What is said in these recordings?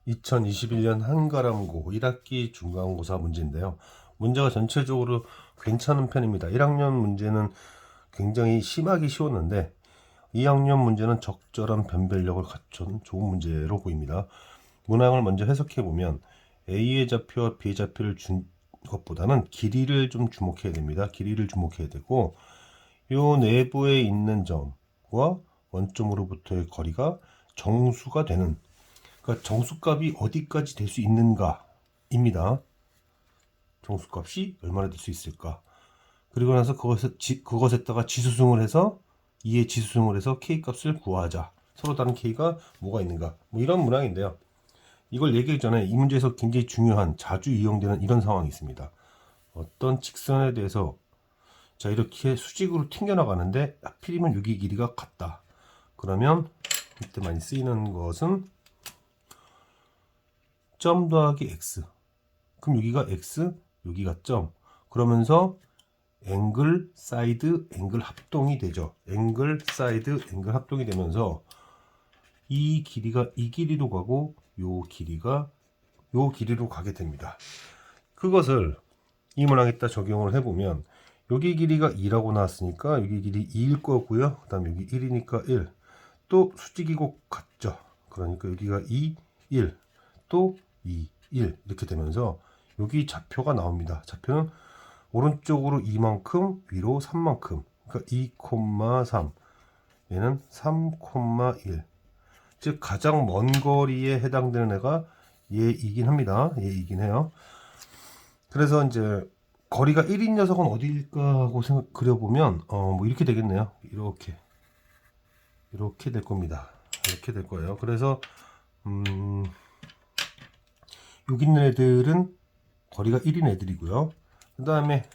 2021년 한가람고 1학기 중간고사 문제인데요. 문제가 전체적으로 괜찮은 편입니다. 1학년 문제는 굉장히 심하게 쉬웠는데 2학년 문제는 적절한 변별력을 갖춘 좋은 문제로 보입니다. 문항을 먼저 해석해 보면 A의 좌표와 B의 좌표를 준 것보다는 길이를 좀 주목해야 됩니다. 길이를 주목해야 되고 요 내부에 있는 점과 원점으로부터의 거리가 정수가 되는, 그러니까 정수값이 어디까지 될 수 있는가입니다. 정수값이 얼마나 될 수 있을까. 그리고 나서 그것에다가 지수승을 해서 이에 지수승을 해서 K값을 구하자. 서로 다른 K가 뭐가 있는가. 뭐 이런 문항인데요. 이걸 얘기하기 전에 이 문제에서 굉장히 중요한, 자주 이용되는 이런 상황이 있습니다. 어떤 직선에 대해서 자 이렇게 수직으로 튕겨나가는데 하필이면 여기 길이가 같다. 그러면 이때 많이 쓰이는 것은 점 더하기 x. 그럼 여기가 x, 여기가 점. 그러면서 앵글, 사이드, 앵글 합동이 되죠. 앵글, 사이드, 앵글 합동이 되면서 이 길이가 이 길이로 가고 요 길이가 요 길이로 가게 됩니다. 그것을 이 문항에다 적용을 해보면 여기 길이가 2라고 나왔으니까 여기 길이 2일 거고요. 그 다음 여기 1이니까 1. 또 수직이고 같죠. 그러니까 여기가 2, 1. 또 2, 1 이렇게 되면서 여기 좌표가 나옵니다. 좌표는 오른쪽으로 2만큼, 위로 3만큼. 그러니까 2,3. 얘는 3,1. 즉 가장 먼 거리에 해당되는 애가 얘이긴 합니다. 얘이긴 해요. 그래서 이제 거리가 1인 녀석은 어디일까 하고 생각 그려보면 뭐 이렇게 되겠네요. 이렇게 될 겁니다. 이렇게 될 거예요. 그래서 여기 있는 애들은 거리가 1인 애들이고요. 그 다음에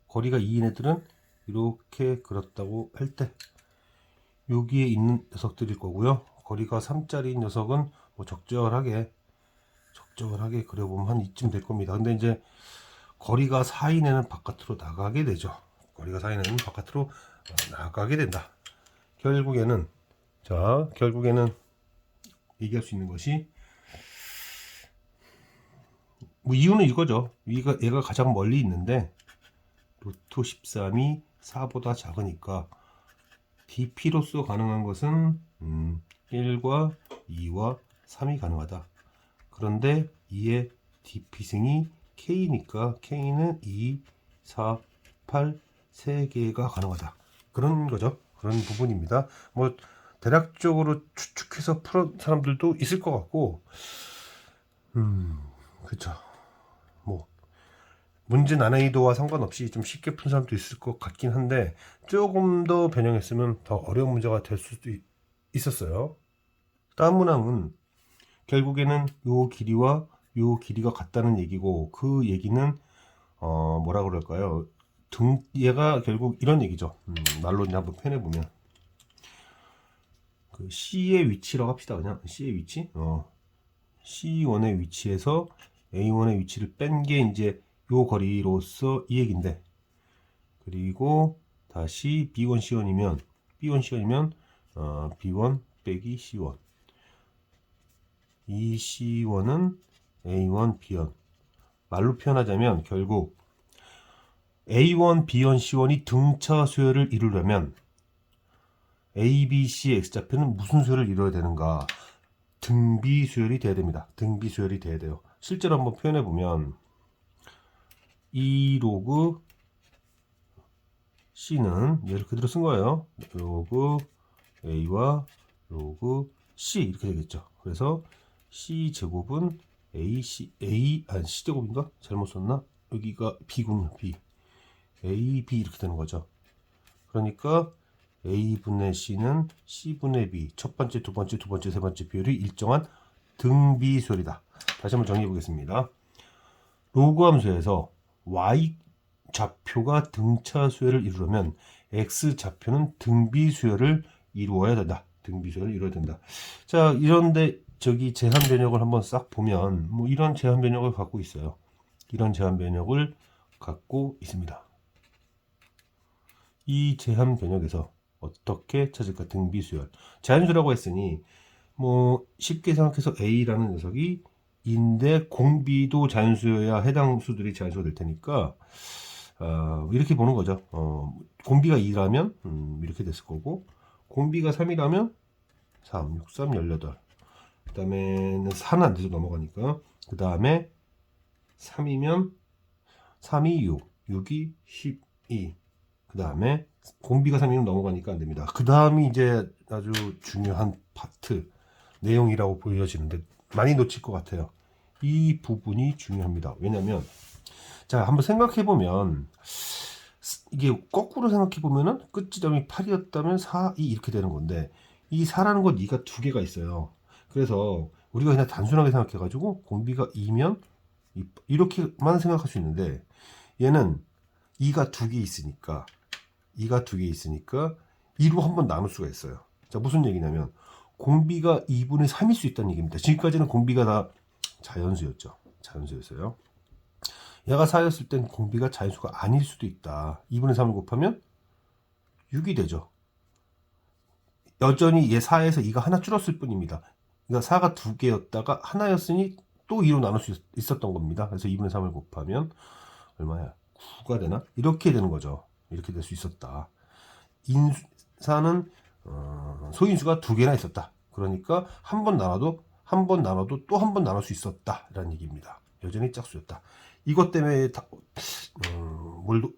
거리가 2인 애들은 이렇게 그렸다고 할 때 여기에 있는 녀석들일 거고요. 거리가 3짜리 녀석은 뭐 적절하게 그려보면 한 이쯤 될 겁니다. 근데 이제 거리가 4인 애는 바깥으로 나가게 되죠. 거리가 4인 애는 바깥으로 나가게 된다. 결국에는 얘기할 수 있는 것이 뭐 이유는 이거죠. 얘가 가장 멀리 있는데 루트 13이 4보다 작으니까 dp로서 가능한 것은 1과 2와 3이 가능하다. 그런데 2의 dp승이 k니까 k는 2, 4, 8, 3개가 가능하다. 그런 거죠. 그런 부분입니다. 뭐 대략적으로 추측해서 푸는 사람들도 있을 것 같고, 그렇죠. 뭐 문제 난이도와 상관없이 좀 쉽게 푼 사람도 있을 것 같긴 한데 조금 더 변형했으면 더 어려운 문제가 될 수도 있었어요. 다음 문항은 결국에는 요 길이와 요 길이가 같다는 얘기고, 그 얘기는 뭐라 그럴까요? 얘가 결국 이런 얘기죠. 말로 이제 한번 표현해 보면 그 C의 위치라고 합시다. 그냥 C의 위치. C1의 위치에서 A1의 위치를 뺀 게 이제 요 거리로서 이 얘기인데, 그리고 다시 B1 C1이면 B1 빼기 C1, 이 C1은 A1 B1. 말로 표현하자면 결국 A1 B1 C1이 등차 수열을 이루려면 A, B, C, X좌표는 무슨 수열을 이루어야 되는가? 등비 수열이 돼야 됩니다. 등비 수열이 돼야 돼요. 실제로 한번 표현해 보면 이 로그 C는 얘를 그대로 쓴 거예요. 로그 A와 로그 C 이렇게 되겠죠. 그래서 C 제곱은 C 제곱인가? 잘못 썼나? 여기가 B군요. B. A, B 이렇게 되는 거죠. 그러니까 A분의 C는 C분의 B, 첫 번째, 두 번째, 세 번째 비율이 일정한 등비수열이다. 다시 한번 정리해 보겠습니다. 로그 함수에서 Y 좌표가 등차 수열을 이루려면 X 좌표는 등비 수열을 이루어야 된다. 자, 이런데 저기 제한 변역을 한번 싹 보면 뭐 이런 제한 변역을 갖고 있어요. 이런 제한 변역을 갖고 있습니다. 이 제한 변역에서 어떻게 찾을까? 등비 수열. 자연수라고 했으니 뭐 쉽게 생각해서 A라는 녀석이 인데 공비도 자연수여야 해당 수들이 자연수가 될 테니까 이렇게 보는 거죠. 공비가 2라면 이렇게 됐을 거고 공비가 3이라면 3, 6, 3, 18. 그 다음에는 4는 안 돼서 넘어가니까 그 다음에 3이면 3이 6, 6이 12. 그 다음에 공비가 3이면 넘어가니까 안 됩니다. 그 다음이 이제 아주 중요한 파트 내용이라고 보여지는데 많이 놓칠 것 같아요. 이 부분이 중요합니다. 왜냐면 자 한번 생각해 보면 이게 거꾸로 생각해 보면은 끝 지점이 8이었다면 4, 2 이렇게 되는 건데 이 4라는 건 2가 두 개가 있어요. 그래서 우리가 그냥 단순하게 생각해 가지고 공비가 2면 이렇게만 생각할 수 있는데 얘는 2가 두 개 있으니까 2가 두 개 있으니까 2로 한번 나눌 수가 있어요. 자 무슨 얘기냐면 공비가 2분의 3일 수 있다는 얘기입니다. 지금까지는 공비가 다 자연수였죠. 자연수였어요. 얘가 4였을 땐 공비가 자연수가 아닐 수도 있다. 2분의 3을 곱하면 6이 되죠. 여전히 얘 4에서 2가 하나 줄었을 뿐입니다. 그러니까 4가 두 개였다가 하나였으니 또 2로 나눌 수 있었던 겁니다. 그래서 2분의 3을 곱하면 얼마야? 9가 되나? 이렇게 되는 거죠. 이렇게 될 수 있었다. 인사는 소인수가 두 개나 있었다. 그러니까 한 번 나눠도 또 한 번 나눌 수 있었다라는 얘기입니다. 여전히 짝수였다. 이것 때문에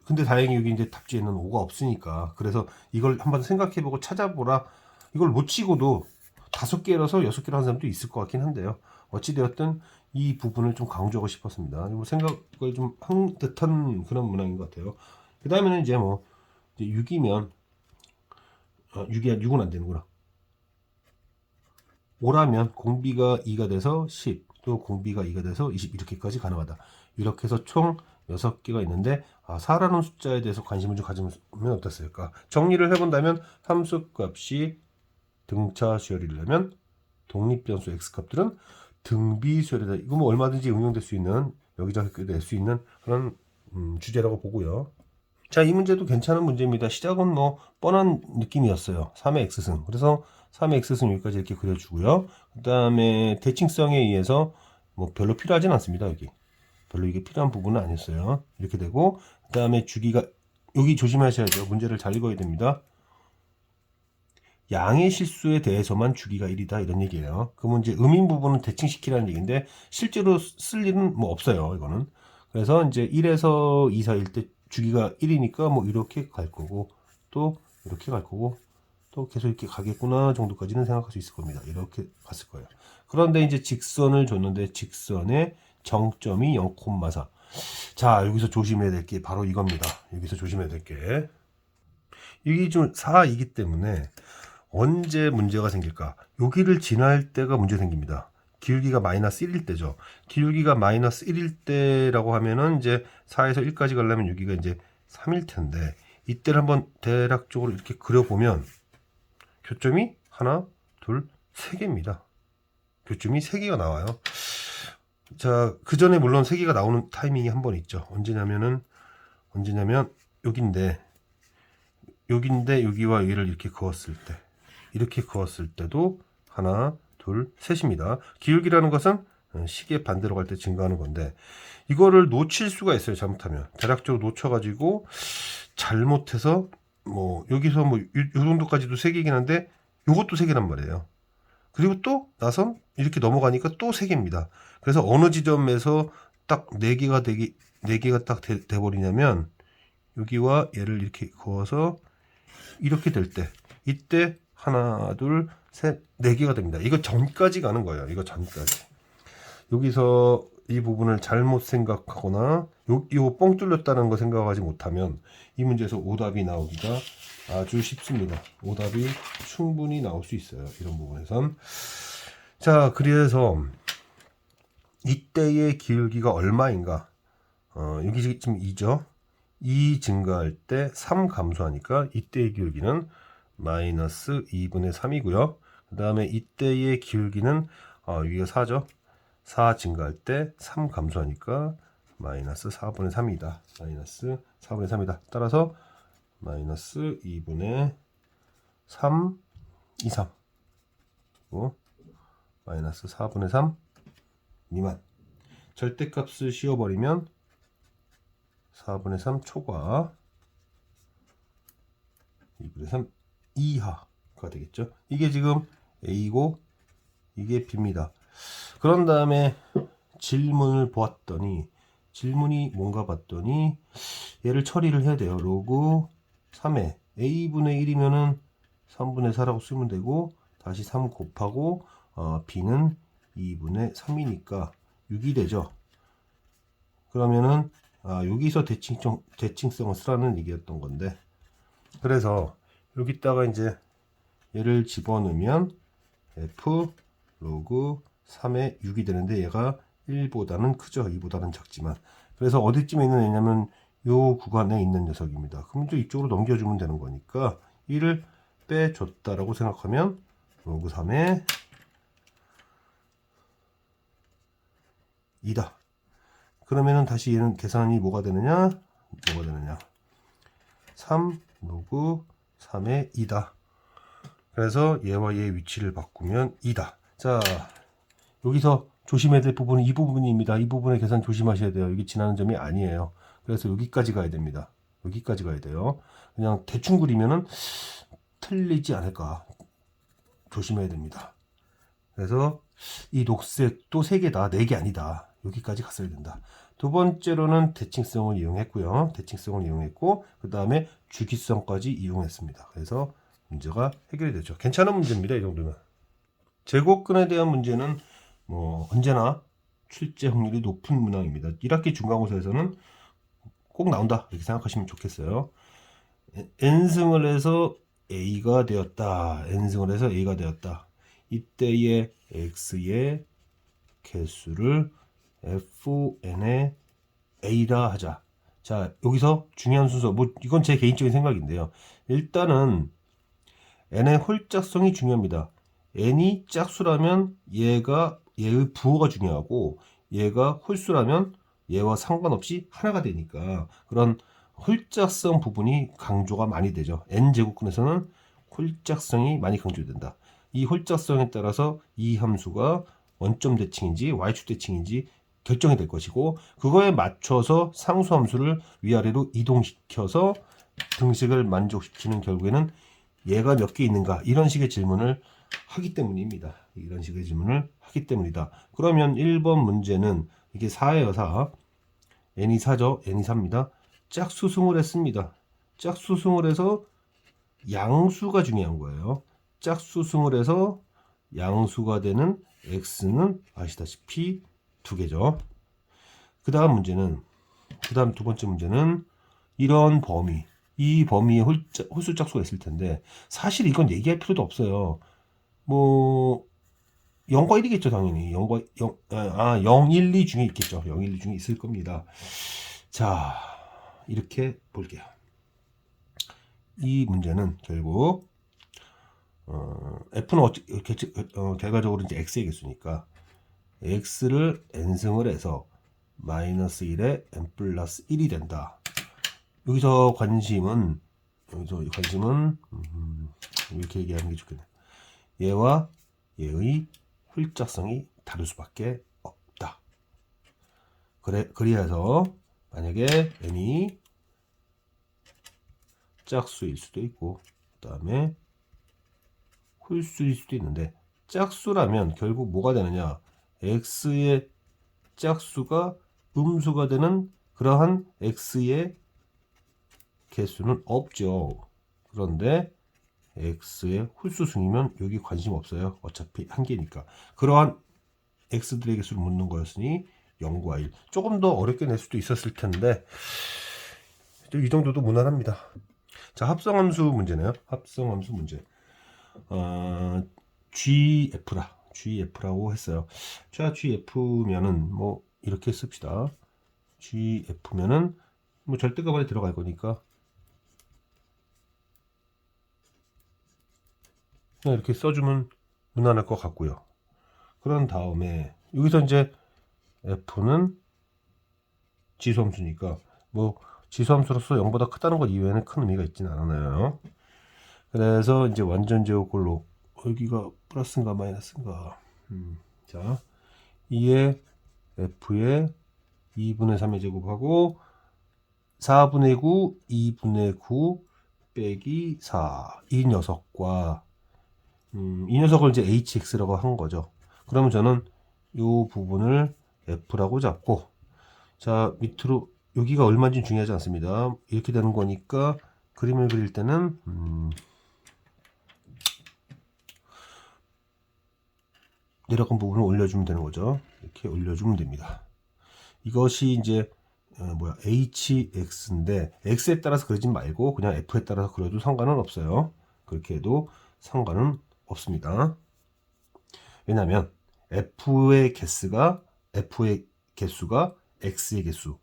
근데 다행히 여기 이제 답지에는 5가 없으니까 그래서 이걸 한번 생각해보고 찾아보라. 이걸 못 치고도 5개라서 6개로 하는 사람도 있을 것 같긴 한데요. 어찌되었든 이 부분을 좀 강조하고 싶었습니다. 생각을 좀 한 듯한 그런 문항인 것 같아요. 그 다음에는 이제 뭐 이제 6이면 6은 안 되는구나. 5라면 공비가 2가 돼서 10, 또 공비가 2가 돼서 20 이렇게까지 가능하다. 이렇게 해서 총 6개가 있는데 4라는 숫자에 대해서 관심을 좀 가지면 어떻을까? 정리를 해본다면 함수값이 등차 수열이려면 독립변수 x값들은 등비 수열이다. 이거 뭐 얼마든지 응용될 수 있는 여기저기 낼 수 있는 그런 주제라고 보고요. 자, 이 문제도 괜찮은 문제입니다. 시작은 뭐 뻔한 느낌이었어요. 3의 x승. 그래서 3의 x승 여기까지 이렇게 그려주고요. 그 다음에 대칭성에 의해서 뭐 별로 필요하진 않습니다. 여기 별로 이게 필요한 부분은 아니었어요. 이렇게 되고 그 다음에 주기가 여기 조심하셔야죠. 문제를 잘 읽어야 됩니다. 양의 실수에 대해서만 주기가 1이다 이런 얘기예요. 그러면 이제 음인 부분은 대칭시키라는 얘기인데 실제로 쓸 일은 뭐 없어요. 이거는. 그래서 이제 1에서 2 사이일 때 주기가 1이니까 뭐 이렇게 갈 거고 또 이렇게 갈 거고 또 계속 이렇게 가겠구나 정도까지는 생각할 수 있을 겁니다. 이렇게 갔을 거예요. 그런데 이제 직선을 줬는데 직선의 정점이 0,4. 자, 여기서 조심해야 될 게 바로 이겁니다. 여기서 조심해야 될 게 이게 좀 4이기 때문에 언제 문제가 생길까? 여기를 지날 때가 문제 생깁니다. 기울기가 마이너스 1일 때죠. 기울기가 마이너스 1일 때라고 하면은 이제 4에서 1까지 가려면 여기가 이제 3일 텐데 이때를 한번 대략적으로 이렇게 그려보면 교점이 하나, 둘, 세 개입니다. 교점이 세 개가 나와요. 자, 그 전에 물론 세 개가 나오는 타이밍이 한 번 있죠. 언제냐면 여기인데 여기와 여기를 이렇게 그었을 때 이렇게 그었을 때도 하나, 둘, 셋입니다. 기울기라는 것은 시계 반대로 갈 때 증가하는 건데 이거를 놓칠 수가 있어요. 잘못하면 대략적으로 놓쳐가지고 잘못해서 뭐 여기서 뭐 요 정도까지도 세 개긴 한데 요것도 세 개란 말이에요. 그리고 또 나선 이렇게 넘어가니까 또 세 개입니다. 그래서 어느 지점에서 딱 네 개가 딱 돼버리냐면 여기와 얘를 이렇게 그어서 이렇게 될 때 이때 하나, 둘, 셋, 네 개가 됩니다. 이거 전까지 가는 거예요. 이거 전까지. 여기서 이 부분을 잘못 생각하거나 요 뻥 뚫렸다는 거 생각하지 못하면 이 문제에서 오답이 나오기가 아주 쉽습니다. 오답이 충분히 나올 수 있어요. 이런 부분에선. 자, 그래서 이때의 기울기가 얼마인가? 여기 지금 2죠. 2 증가할 때 3 감소하니까 이때의 기울기는 마이너스 2분의 3이고요. 그 다음에 이때의 기울기는 여기가 4죠. 4 증가할 때 3 감소하니까 마이너스 4분의 3이다. 마이너스 4분의 3이다. 따라서 마이너스 2분의 3 2, 3. 마이너스 4분의 3 미만. 절대값을 씌워버리면 4분의 3 초과 2분의 3 이하가 되겠죠. 이게 지금 A고 이게 B입니다. 그런 다음에 질문을 보았더니, 질문이 뭔가 봤더니 얘를 처리를 해야 돼요. 로그 3에 A분의 1이면은 3분의 4라고 쓰면 되고, 다시 3 곱하고 B는 2분의 3이니까 6이 되죠. 그러면은 여기서 대칭성을 쓰라는 얘기였던 건데, 그래서 여기다가 이제 얘를 집어넣으면 F 로그 3의 6이 되는데, 얘가 1보다는 크죠. 2보다는 작지만. 그래서 어디쯤에 있는 애냐면 요 구간에 있는 녀석입니다. 그럼 이제 이쪽으로 넘겨주면 되는 거니까 1을 빼줬다라고 생각하면 로그 3의 2다. 그러면은 다시 얘는 계산이 뭐가 되느냐? 3 로그 3의 2다. 그래서 얘와 얘의 위치를 바꾸면 2다. 자, 여기서 조심해야 될 부분은 이 부분입니다. 이 부분의 계산 조심하셔야 돼요. 여기 지나는 점이 아니에요. 그래서 여기까지 가야 됩니다. 여기까지 가야 돼요. 그냥 대충 그리면은 틀리지 않을까 조심해야 됩니다. 그래서 이 녹색도 3개다, 4개 아니다. 여기까지 갔어야 된다. 두 번째로는 대칭성을 이용했고요. 대칭성을 이용했고, 그 다음에 주기성까지 이용했습니다. 그래서 문제가 해결이 되죠. 괜찮은 문제입니다. 이 정도면. 제곱근에 대한 문제는 뭐 언제나 출제 확률이 높은 문항입니다. 1학기 중간고사에서는 꼭 나온다 이렇게 생각하시면 좋겠어요. n승을 해서 a가 되었다. n승을 해서 a가 되었다. 이때의 x의 개수를 fn의 a라 하자. 자, 여기서 중요한 순서, 뭐 이건 제 개인적인 생각인데요. 일단은 n의 홀짝성이 중요합니다. n이 짝수라면 얘의 부호가 중요하고, 얘가 홀수라면 얘와 상관없이 하나가 되니까 그런 홀짝성 부분이 강조가 많이 되죠. n제곱근에서는 홀짝성이 많이 강조된다. 이 홀짝성에 따라서 이 함수가 원점 대칭인지 y축 대칭인지 결정이 될 것이고, 그거에 맞춰서 상수함수를 위아래로 이동시켜서 등식을 만족시키는, 결국에는 얘가 몇 개 있는가, 이런 식의 질문을 하기 때문입니다. 이런 식의 질문을 하기 때문이다. 그러면 1번 문제는 이게 4예요. 4. n이 4죠. n이 4입니다. 짝수승을 했습니다. 짝수승을 해서 양수가 중요한 거예요. 짝수승을 해서 양수가 되는 x는 아시다시피 2개죠. 그 다음 문제는, 그 다음 두 번째 문제는 이런 범위, 이 범위에 홀수 짝수가 있을 텐데, 사실 이건 얘기할 필요도 없어요. 뭐 0과 1이겠죠. 당연히 0, 1, 2 중에 있겠죠. 0, 1, 2 중에 있을 겁니다. 자, 이렇게 볼게요. 이 문제는 결국 F는 결과적으로 이제 X의 개수니까 X를 n승을 해서 마이너스 1에 n 플러스 1이 된다. 여기서 관심은 이렇게 얘기하는 게 좋겠네. 얘와 얘의 홀짝성이 다를 수밖에 없다. 그래서 만약에 n이 짝수일 수도 있고, 그 다음에 홀수일 수도 있는데, 짝수라면 결국 뭐가 되느냐, x의 짝수가 음수가 되는 그러한 x의 개수는 없죠. 그런데 x의 홀수승이면 여기 관심 없어요. 어차피 한 개니까. 그러한 x들의 개수를 묻는 거였으니 0과 1. 조금 더 어렵게 낼 수도 있었을 텐데 이 정도도 무난합니다. 자, 합성함수 문제네요. 합성함수 문제. GF라고 했어요. 자, GF면은 뭐 이렇게 씁시다. GF면은 뭐 절대값 안에 들어갈 거니까 그냥 이렇게 써주면 무난할 것 같고요. 그런 다음에 여기서 이제 F는 지수함수니까 뭐 지수함수로서 0보다 크다는 것 이외에는 큰 의미가 있지는 않아요. 그래서 이제 완전 제곱꼴로, 여기가 플러스인가 마이너스인가, 자, 2에 f에 2분의 3의 제곱하고 4분의 9, 2분의 9 빼기 4. 이 녀석과 이 녀석을 이제 hx라고 한 거죠. 그러면 저는 이 부분을 f라고 잡고, 자, 밑으로 여기가 얼마인지 중요하지 않습니다. 이렇게 되는 거니까 그림을 그릴 때는 내려간 부분을 올려주면 되는 거죠. 이렇게 올려주면 됩니다. 이것이 이제 hx인데 x에 따라서 그리지 말고 그냥 f에 따라서 그려도 상관은 없어요. 그렇게 해도 상관은 없습니다. 왜냐하면 f의 개수가 x의 개수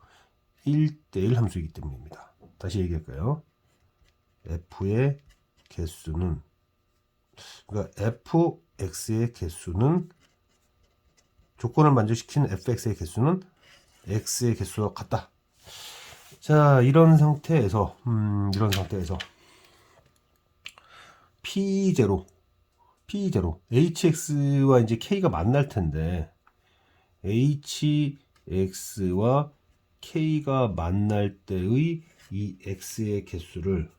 1대1 함수이기 때문입니다. 다시 얘기할까요? f의 개수는, 그러니까 fx의 개수는, 조건을 만족시키는 fx의 개수는 x의 개수와 같다. 자, 이런 상태에서 p0 hx와 이제 k가 만날 텐데, hx와 k가 만날 때의 이 x의 개수를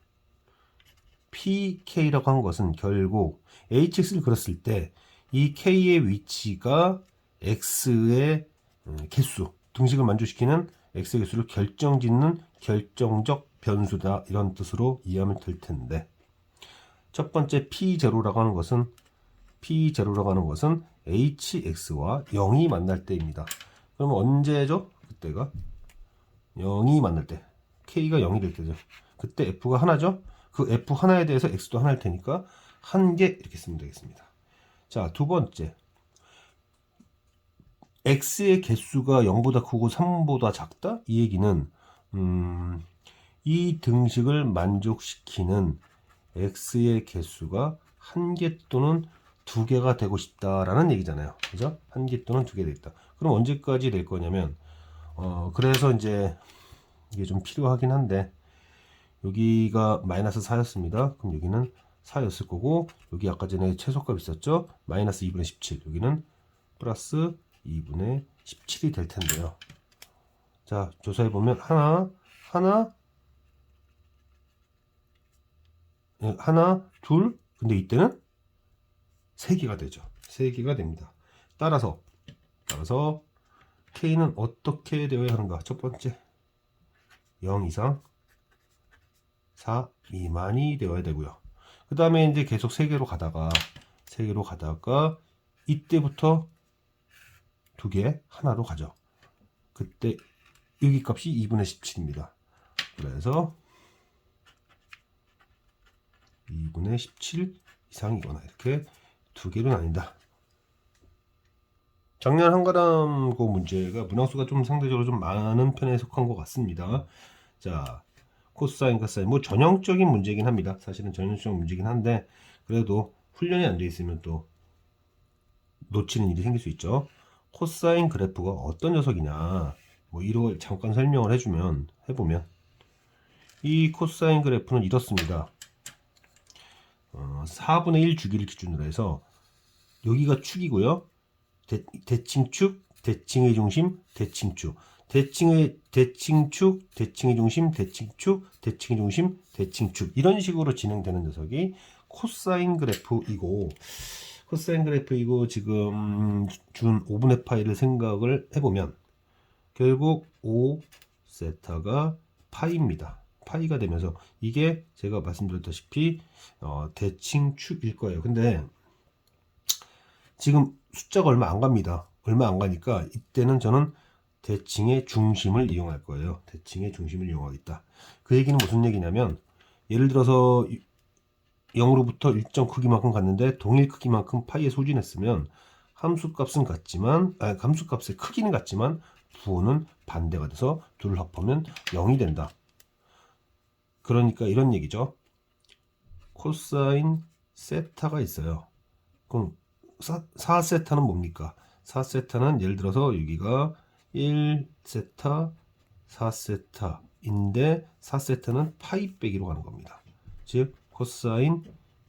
pk라고 한 것은 결국 hx를 그렸을 때 이 k의 위치가 x의 개수, 등식을 만족시키는 x의 개수를 결정짓는 결정적 변수다, 이런 뜻으로 이해하면 될 텐데, 첫 번째 p0라고 하는 것은 hx와 0이 만날 때입니다. 그러면 언제죠? 그때가 0이 만날 때, k가 0이 될 때죠. 그때 f가 하나죠. 그 f 하나에 대해서 x도 하나일 테니까 한 개 이렇게 쓰면 되겠습니다. 자, 두 번째, x의 개수가 0보다 크고 3보다 작다? 이 얘기는 이 등식을 만족시키는 x의 개수가 한 개 또는 두 개가 되고 싶다라는 얘기잖아요. 그죠? 한 개 또는 두 개 되겠다. 그럼 언제까지 될 거냐면, 그래서 이제 이게 좀 필요하긴 한데, 여기가 마이너스 4였습니다. 그럼 여기는 4였을 거고, 여기 아까 전에 최소값 있었죠? 마이너스 2분의 17. 여기는 플러스 2분의 17이 될 텐데요. 자, 조사해 보면 하나, 둘, 근데 이때는 3개가 되죠. 3개가 됩니다. 따라서 k는 어떻게 되어야 하는가? 첫 번째, 0 이상 4 미만이 되어야 되고요. 그 다음에 이제 계속 3개로 가다가 이때부터 2개 하나로 가죠. 그때 여기 값이 2분의 17입니다. 그래서 2분의 17 이상이거나 이렇게 2개로 나뉜다. 작년 한가람고 문제가 문항수가 좀 상대적으로 좀 많은 편에 속한 것 같습니다. 자, 코사인, 카사인, 뭐 전형적인 문제긴 합니다. 사실은 전형적인 문제긴 한데, 그래도 훈련이 안 돼 있으면 또 놓치는 일이 생길 수 있죠. 코사인 그래프가 어떤 녀석이냐, 뭐 이런 걸 잠깐 설명을 해보면 이 코사인 그래프는 이렇습니다. 4분의 1 주기를 기준으로 해서 여기가 축이고요. 대칭축, 대칭의 중심, 대칭축, 대칭축, 대칭의 중심, 대칭축, 대칭의 중심, 대칭축, 이런 식으로 진행되는 녀석이 코사인 그래프이고, 지금 준 5분의 파이를 생각을 해보면 결국 5세타가 파이입니다. 파이가 되면서 이게 제가 말씀드렸다시피 대칭축일 거예요. 근데 지금 숫자가 얼마 안 갑니다. 얼마 안 가니까 이때는 저는 대칭의 중심을 이용할 거예요. 대칭의 중심을 이용하겠다. 그 얘기는 무슨 얘기냐면, 예를 들어서 0으로부터 일정 크기만큼 갔는데 동일 크기만큼 파이에 소진했으면 함수값은 같지만, 함수값의 크기는 같지만 부호는 반대가 돼서 둘을 합하면 0이 된다. 그러니까 이런 얘기죠. 코사인 세타가 있어요. 그럼 4세타는 뭡니까? 4세타는 예를 들어서 여기가 1세타, 4세타인데 4세타는 파이 빼기로 가는 겁니다. 즉 코사인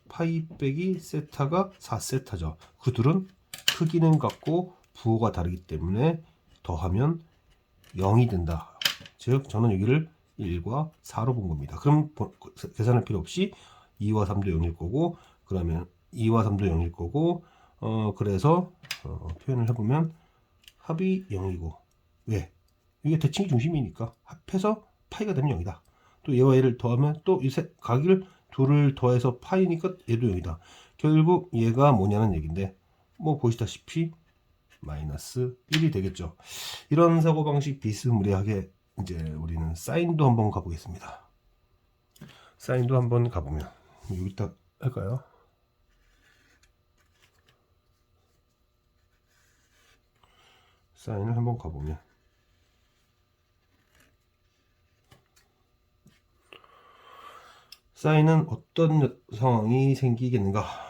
파이 빼기 세타가 4세타죠. 그 둘은 크기는 같고 부호가 다르기 때문에 더하면 0이 된다. 즉 저는 여기를 1과 4로 본 겁니다. 그럼 계산할 필요 없이 2와 3도 0일 거고, 그러면 2와 3도 0일 거고, 그래서 표현을 해보면 합이 0이고, 왜? 이게 대칭이 중심이니까 합해서 파이가 되면 0이다. 또 얘와 얘를 더하면 또 이 각을 둘을 더해서 파이니까 얘도 0이다. 결국 얘가 뭐냐는 얘기인데, 뭐 보시다시피 마이너스 1이 되겠죠. 이런 사고방식 비스무리하게 이제 우리는 사인도 한번 가보겠습니다. 사인도 한번 가보면 여기다 할까요? 사인을 한번 가보면 사인은 어떤 상황이 생기겠는가?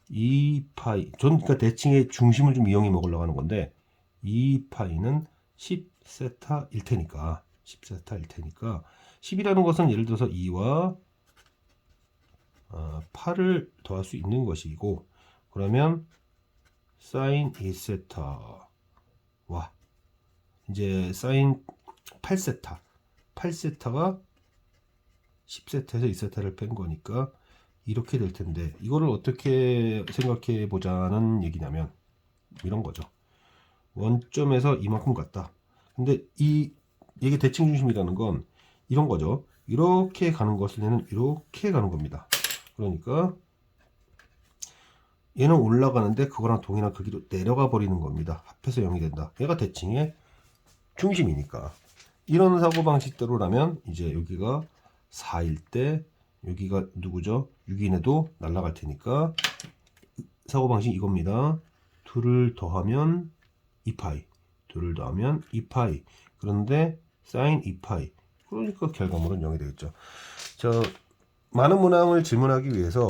2파이, 전 그러니까 대칭의 중심을 좀 이용해 먹으려고 하는 건데 2파이는 10세타일 테니까 10세타일 테니까 10이라는 것은 예를 들어서 2와 8을 더할 수 있는 것이고, 그러면 사인 2세타와 이제 사인 8세타 8세타가 10세타에서 2세타를 뺀 거니까 이렇게 될 텐데, 이거를 어떻게 생각해 보자는 얘기냐면 이런 거죠. 원점에서 이만큼 갔다. 근데 이게 대칭 중심이라는 건 이런 거죠. 이렇게 가는 것을 얘는 이렇게 가는 겁니다. 그러니까 얘는 올라가는데 그거랑 동일한 크기로 내려가 버리는 겁니다. 합해서 0이 된다. 얘가 대칭의 중심이니까. 이런 사고방식대로라면 이제 여기가 4일 때 여기가 누구죠? 6인에도 날아갈 테니까 사고방식 이겁니다. 둘을 더하면 2파이, 둘을 더하면 2파이. 그런데 사인 2파이. 그러니까 결과물은 0이 되겠죠. 많은 문항을 질문하기 위해서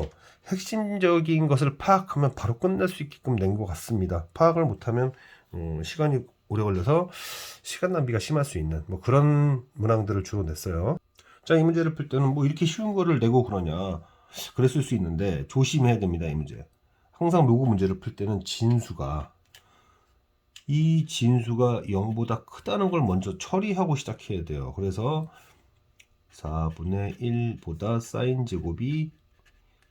핵심적인 것을 파악하면 바로 끝낼 수 있게끔 낸 것 같습니다. 파악을 못하면 시간이 오래 걸려서 시간 낭비가 심할 수 있는 뭐 그런 문항들을 주로 냈어요. 자, 이 문제를 풀 때는 뭐 이렇게 쉬운 거를 내고 그러냐 그랬을 수 있는데 조심해야 됩니다. 이 문제 항상 로그 문제를 풀 때는 이 진수가 0보다 크다는 걸 먼저 처리하고 시작해야 돼요. 그래서 4분의 1보다 사인 제곱이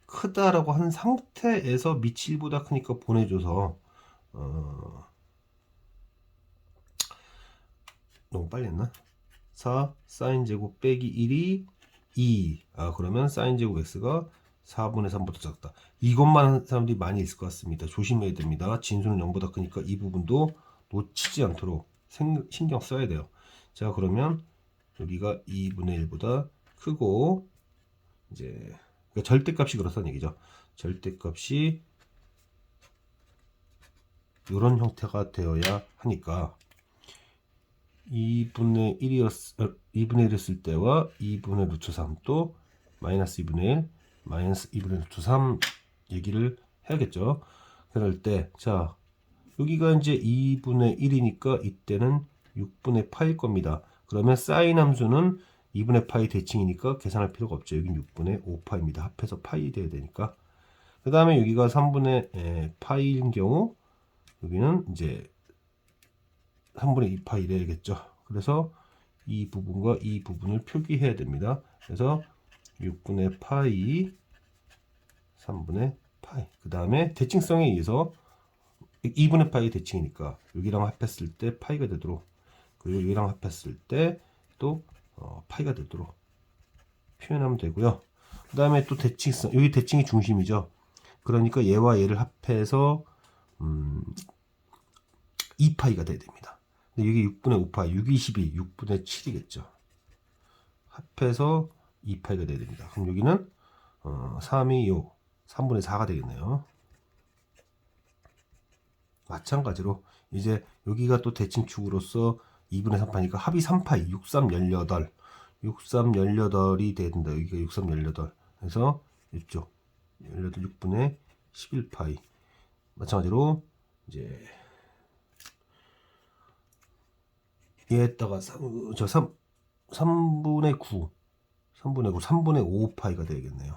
크다라고 한 상태에서 밑이 1보다 크니까 보내줘서 너무 빨리 했나? 4 사인 제곱 빼기 1이 2. 그러면 사인 제곱 x가 4분의 3보다 작다. 이것만 하는 사람들이 많이 있을 것 같습니다. 조심해야 됩니다. 진수는 0보다 크니까 이 부분도 놓치지 않도록 신경 써야 돼요. 자, 그러면 여기가 2분의 1보다 크고, 이제 그러니까 절대값이 그렇다는 얘기죠. 절대값이 이런 형태가 되어야 하니까 2분의 1이었을 때와 2분의 루트 3 또 마이너스 2분의 1 마이너스 2분의 루트 3 얘기를 해야겠죠. 그럴 때 자, 여기가 이제 2분의 1이니까 이때는 6분의 파일 겁니다. 그러면 사인 함수는 2분의 파이 대칭이니까 계산할 필요가 없죠. 여기는 6분의 5파입니다. 합해서 파이 돼야 되니까. 그 다음에 여기가 3분의 파이인 경우 여기는 이제 3분의 2파이 돼야겠죠. 그래서 이 부분과 이 부분을 표기해야 됩니다. 그래서 6분의 파이 3분의 파이. 그 다음에 대칭성에 의해서 2분의 파이 대칭이니까 여기랑 합했을 때 파이가 되도록, 그리고 여기랑 합했을 때 또 파이가 되도록 표현하면 되고요. 그 다음에 또 대칭성, 여기 대칭이 중심이죠. 그러니까 얘와 얘를 합해서 2파이가 돼야 됩니다. 근데 여기 6분의 5파이, 6, 22, 6분의 7이겠죠. 합해서 2파이가 돼야 됩니다. 그럼 여기는 3이 3분의 4가 되겠네요. 마찬가지로 이제 여기가 또 대칭축으로서 2분의 3파니까 합이 3파이, 6, 3, 18 6, 3, 18이 돼야 된다. 여기가 6, 3, 18 그래서 이쪽 18, 6분의 11파이. 마찬가지로 이제 얘에다가 3분의 9 3분의 5파이가 되겠네요.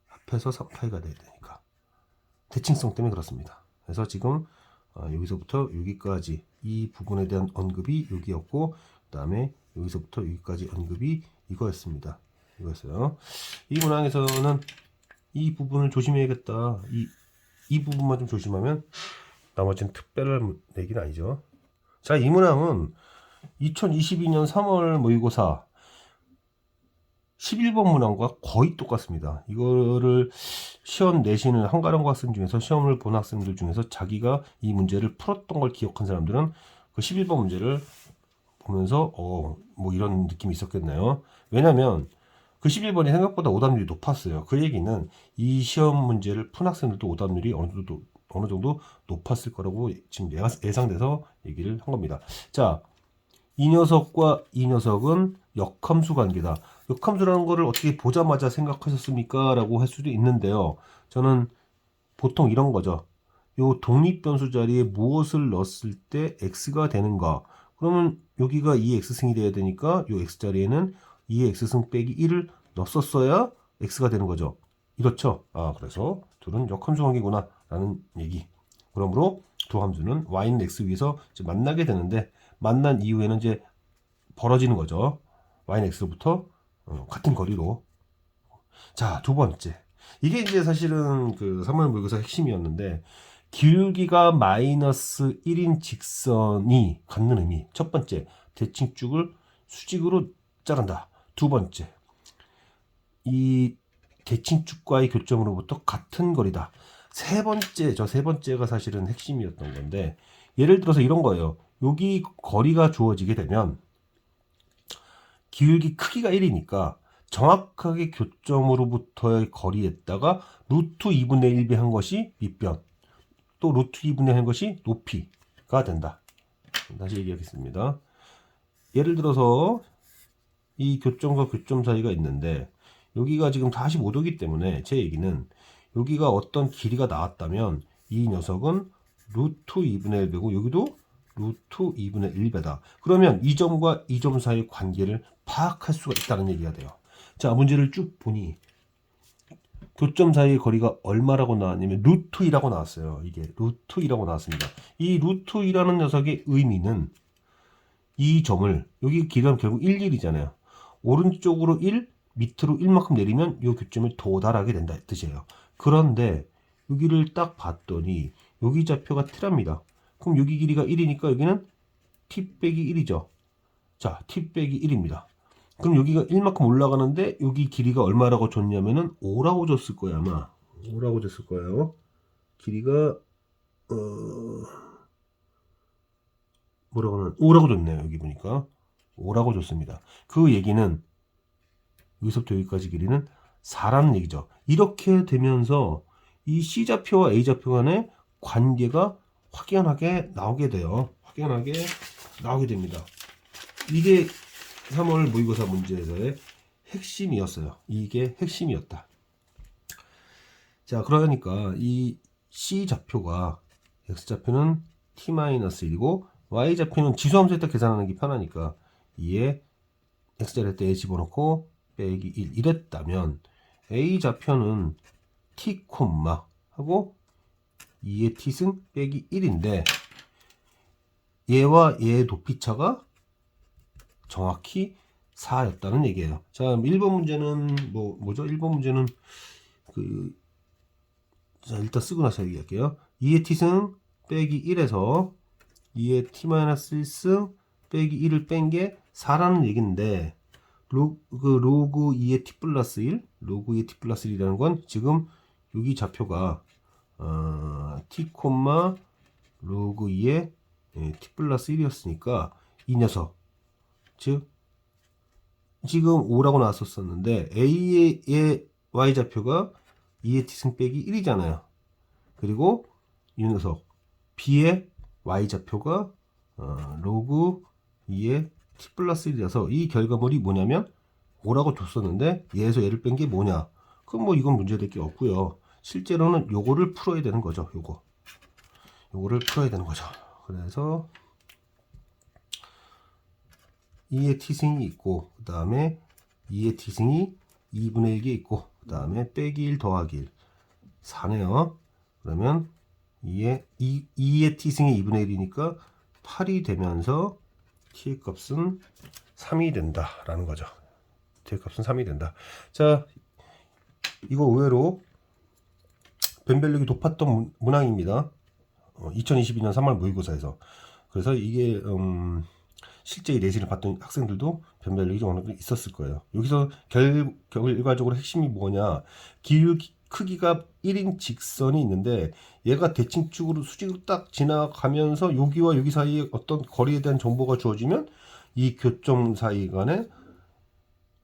합해서 3파이가 돼야 되니까. 대칭성 때문에 그렇습니다. 그래서 지금 여기서부터 여기까지 이 부분에 대한 언급이 여기였고, 그 다음에 여기서부터 여기까지 언급이 이거였습니다. 이거였어요. 이 문항에서는 이 부분을 조심해야겠다. 이 부분만 좀 조심하면 나머지는 특별한 얘기는 아니죠. 자, 이 문항은 2022년 3월 모의고사 11번 문항과 거의 똑같습니다. 이거를 시험 내시는 한가람고 학생 중에서, 시험을 본 학생들 중에서 자기가 이 문제를 풀었던 걸 기억한 사람들은 그 11번 문제를 보면서 뭐 이런 느낌이 있었겠네요. 왜냐면 그 11번이 생각보다 오답률이 높았어요. 그 얘기는 이 시험 문제를 푼 학생들도 오답률이 어느 정도 높았을 거라고 지금 예상돼서 얘기를 한 겁니다. 자, 이 녀석과 이 녀석은 역함수 관계다. 역함수라는 거를 어떻게 보자마자 생각하셨습니까? 라고 할 수도 있는데요. 저는 보통 이런 거죠. 요 독립변수 자리에 무엇을 넣었을 때 x가 되는가? 그러면 여기가 2x승이 돼야 되니까 요 x 자리에는 2x승 빼기 1을 넣었어야 x가 되는 거죠. 이렇죠? 그래서 둘은 역함수 관계구나 라는 얘기. 그러므로 두 함수는 y는 x 위에서 이제 만나게 되는데, 만난 이후에는 이제 벌어지는 거죠. y는 x로부터 같은 거리로. 자, 두 번째. 이게 이제 사실은 그 3월 모의고사 핵심이었는데, 기울기가 마이너스 1인 직선이 갖는 의미. 첫 번째, 대칭축을 수직으로 자른다. 두 번째, 이 대칭축과의 교점으로부터 같은 거리다. 세 번째가 사실은 핵심이었던 건데, 예를 들어서 이런 거예요. 여기 거리가 주어지게 되면 기울기 크기가 1이니까 정확하게 교점으로부터의 거리에다가 루트 2분의 1배 한 것이 밑변, 또 루트 2분의 1 한 것이 높이가 된다. 다시 얘기하겠습니다. 예를 들어서 이 교점과 교점 사이가 있는데, 여기가 지금 45도이기 때문에 제 얘기는 여기가 어떤 길이가 나왔다면 이 녀석은 루트 2분의 1배고 여기도 루트 2분의 1배다. 그러면 이 점과 이 점 사이의 관계를 파악할 수가 있다는 얘기가 돼요. 자, 문제를 쭉 보니 교점 사이의 거리가 얼마라고 나왔냐면 루트 2라고 나왔어요. 이게 루트 2라고 나왔습니다. 이 루트 2라는 녀석의 의미는 이 점을, 여기 길이는 결국 1, 1이잖아요. 오른쪽으로 1, 밑으로 1만큼 내리면 이 교점에 도달하게 된다 뜻이에요. 그런데 여기를 딱 봤더니 여기 좌표가 t랍니다. 그럼 여기 길이가 1이니까 여기는 t 빼기 1이죠. 자, t 빼기 1입니다. 그럼 여기가 1만큼 올라가는데 여기 길이가 얼마라고 줬냐면은 5라고 줬을 거예요. 아마 5라고 줬을 거예요. 길이가 뭐라고는 5라고 줬네요. 여기 보니까 5라고 줬습니다. 그 얘기는 여기서부터 여기까지 길이는 4라는 얘기죠. 이렇게 되면서 이 C좌표와 A좌표 간의 관계가 확연하게 나오게 돼요. 확연하게 나오게 됩니다. 이게 3월 모의고사 문제에서의 핵심이었어요. 이게 핵심이었다. 자, 그러니까 이 C좌표가 X좌표는 t-1이고 Y좌표는 지수함수에다 계산하는 게 편하니까 2에 X자리에 때 집어넣고 빼기 1 이랬다면 A좌표는 t, 하고 2의 t승 빼기 1인데 얘와 얘의 높이차가 정확히 4였다는 얘기예요. 자, 1번 문제는 뭐죠? 1번 문제는 자, 일단 쓰고 나서 얘기할게요. 2의 t승 빼기 1에서 2의 t-1승 빼기 1을 뺀 게 4라는 얘기인데, 로그 2의 t 플러스 1, 로그 2의 t 플러스 1이라는 건 지금 여기 좌표가 t, 로그 2의 t 플러스 1이었으니까 이 녀석, 즉 지금 5라고 나왔었는데 A의 y좌표가 2의 t승 빼기 1이잖아요. 그리고 이 녀석 B의 y좌표가 로그 2의 t 플러스 1이라서 이 결과물이 뭐냐면 5라고 줬었는데 얘에서 얘를 뺀 게 뭐냐? 그럼 뭐 이건 문제될 게 없고요. 실제로는 요거를 풀어야 되는 거죠. 요거를 풀어야 되는 거죠. 그래서 2의 t승이 있고, 그 다음에 2의 t승이 2분의 1이 있고, 그 다음에 빼기 1 더하기 1 4네요. 그러면 2의 t승의 2분의 1이니까 8이 되면서 t의 값은 3이 된다라는 거죠. t의 값은 3이 된다. 자, 이거 의외로 변별력이 높았던 문항입니다. 2022년 3월 모의고사에서. 그래서 이게 실제 이 내신을 봤던 학생들도 변별력이 좀 어느 정도 있었을 거예요. 여기서 결과적으로 핵심이 뭐냐, 기울 크기가 1인 직선이 있는데 얘가 대칭축으로 수직으로 딱 지나가면서 여기와 여기 사이에 어떤 거리에 대한 정보가 주어지면 이 교점 사이 간에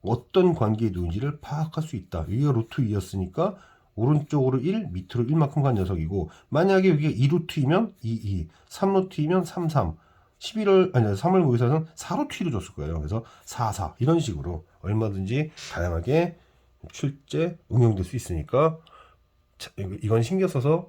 어떤 관계에 누군지를 파악할 수 있다. 여기가 루트 2였으니까 오른쪽으로 1, 밑으로 1만큼 간 녀석이고, 만약에 여기가 2루트이면 2, 3루트이면 3, 3월 모의사는 4루트로 줬을 거예요. 그래서 4 이런 식으로 얼마든지 다양하게 실제 응용될 수 있으니까 이건 신경 써서